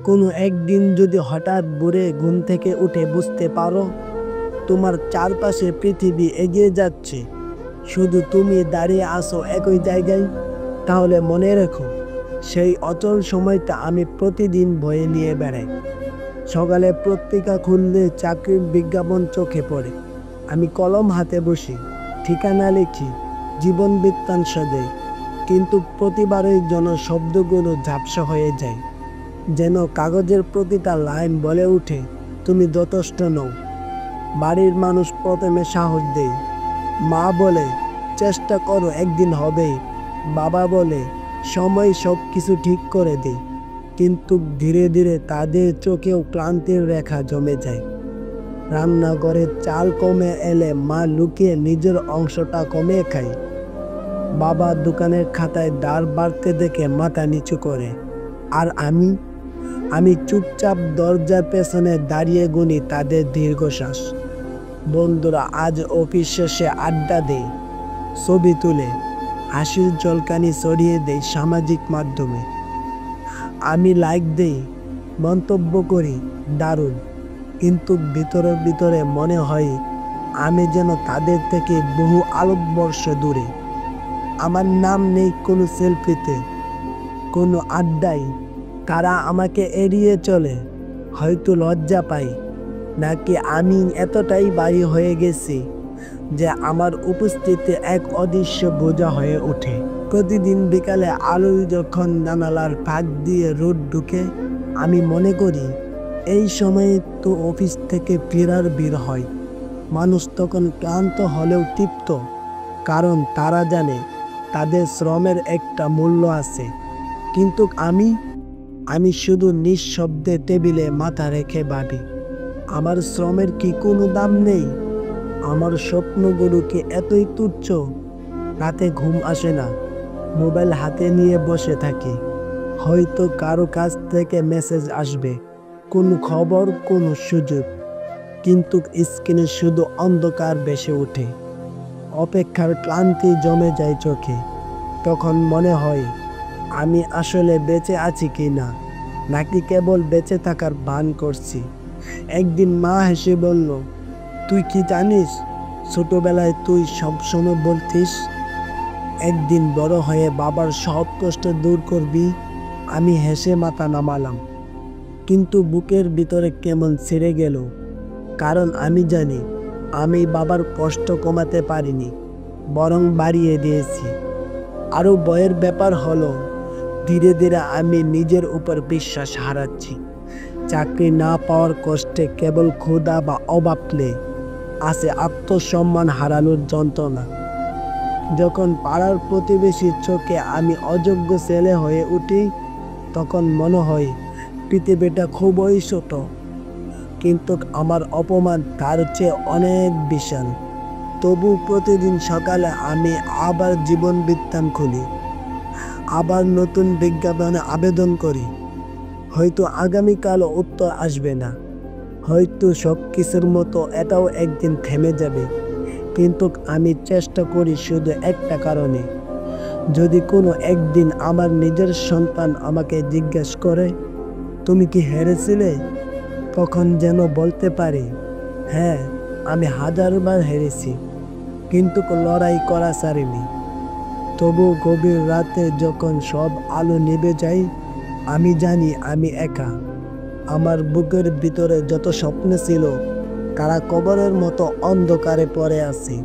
কোনো একদিন যদি হঠাৎ ভোরে ঘুম থেকে উঠে বুঝতে পারো তোমার চারপাশে পৃথিবী এগিয়ে যাচ্ছে, শুধু তুমি দাঁড়িয়ে আসো একই জায়গায়, তাহলে মনে রেখো সেই অচল সময়টা আমি প্রতিদিন বয়ে নিয়ে বেড়াই। সকালে পত্রিকা খুললে চাকরির বিজ্ঞাপন চোখে পড়ে, আমি কলম হাতে বসি, ঠিকানা লিখি, জীবন বৃত্তান্ত দেই, কিন্তু প্রতিবারের জন্য শব্দগুলো ঝাপসা হয়ে যায়, যেন কাগজের প্রতিটা লাইন বলে ওঠে তুমি যথেষ্ট নও। বাড়ির মানুষ প্রথমে সাহস দেয়, মা বলে চেষ্টা করো একদিন হবেই, বাবা বলে সময় সব কিছু ঠিক করে দেয়, কিন্তু ধীরে ধীরে তাদের চোখেও ক্লান্তির রেখা জমে যায়। রান্নাঘরে চাল কমে এলে মা লুকিয়ে নিজের অংশটা কমিয়ে খায়, বাবা দোকানের খাতায় দাঁড় বাড়তে দেখে মাথা নিচু করে, আর আমি চুপচাপ দরজার পেছনে দাঁড়িয়ে গুনি তাদের দীর্ঘশ্বাস। বন্ধুরা আজ অফিস শেষে আড্ডা দেয়, ছবি তুলে হাসির জলকানি ছড়িয়ে দেয় সামাজিক মাধ্যমে। আমি লাইক দেই, মন্তব্য করি দারুণ, কিন্তু ভিতরে ভিতরে মনে হয় আমি যেন তাদের থেকে বহু আলোকবর্ষ দূরে। আমার নাম নেই কোনো সেলফিতে, কোনো আড্ডায়, তারা আমাকে এড়িয়ে চলে, হয়তো লজ্জা পায়, নাকি আমি এতটাই বাড়ি হয়ে গেছি যে আমার উপস্থিতি এক অদৃশ্য বোঝা হয়ে ওঠে। প্রতিদিন বিকালে আলো যখন জানালার ফাঁক দিয়ে রোদ ঢুকে, আমি মনে করি এই সময়ে তো অফিস থেকে ফেরার ভিড় হয়। মানুষ তখন ক্লান্ত হলেও তৃপ্ত, কারণ তারা জানে তাদের শ্রমের একটা মূল্য আছে। কিন্তু আমি শুধু নিঃশব্দে টেবিলে মাথা রেখে ভাবি, আমার শ্রমের কি কোনো দাম নেই? আমার স্বপ্নগুলো কি এতই তুচ্ছ? রাতে ঘুম আসে না, মোবাইল হাতে নিয়ে বসে থাকি, হয়তো কারো কাছ থেকে মেসেজ আসবে, কোনো খবর, কোনো সুযোগ, কিন্তু স্ক্রিনে শুধু অন্ধকার ভেসে ওঠে। অপেক্ষার ক্লান্তি জমে যায় চোখে। তখন মনে হয় আমি আসলে বেঁচে আছি কি না, নাকি কেবল বেঁচে থাকার ভান করছি। একদিন মা হেসে বলল, তুই কি জানিস, ছোটবেলায় তুই সবসময় বলতিস একদিন বড় হয়ে বাবার সব কষ্ট দূর করবি। আমি হেসে মাথা নামালাম, কিন্তু বুকের ভিতরে কেমন ছিঁড়ে গেল, কারণ আমি জানি আমি বাবার কষ্ট কমাতে পারিনি, বরং বাড়িয়ে দিয়েছি। আরও ভয়ের ব্যাপার হলো, ধীরে ধীরে আমি নিজের উপর বিশ্বাস হারাচ্ছি। চাকরি না পাওয়ার কষ্টে কেবল ক্ষুধা বা অভাব নেই, আছে আত্মসম্মান হারানোর যন্ত্রণা। যখন পাড়ার প্রতিবেশীর চোখে আমি অযোগ্য ছেলে হয়ে উঠি, তখন মনে হয় পৃথিবীটা খুবই ছোট, কিন্তু আমার অপমান তার চেয়ে অনেক বিশাল। তবু প্রতিদিন সকালে আমি আবার জীবন বৃত্তান্ত খুলি, আবার নতুন বিজ্ঞাপনে আবেদন করি। হয়তো আগামীকালও উত্তর আসবে না, হয়তো সব কিছুর মতো এটাও একদিন থেমে যাবে, কিন্তু আমি চেষ্টা করি শুধু একটা কারণে, যদি কোনো একদিন আমার নিজের সন্তান আমাকে জিজ্ঞেস করে তুমি কি হেরেছিলে, তখন যেন বলতে পারি, হ্যাঁ আমি হাজারবার হেরেছি, কিন্তু লড়াই করা ছাড়িনি। তবু গভীর রাতে যখন সব আলো নিভে যায়, আমি জানি আমি একা। আমার বুকের ভিতরে যত স্বপ্ন ছিল তারা কবরের মতো অন্ধকারে পড়ে আছে,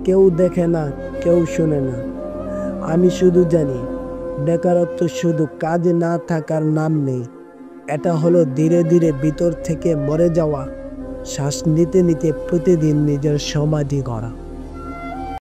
কেউ দেখে না, কেউ শোনে না। আমি শুধু জানি বেকারত্ব শুধু কাজে না থাকার নাম নেই, এটা হলো ধীরে ধীরে ভিতর থেকে মরে যাওয়া, শ্বাস নিতে নিতে প্রতিদিন নিজের সমাধি গড়া।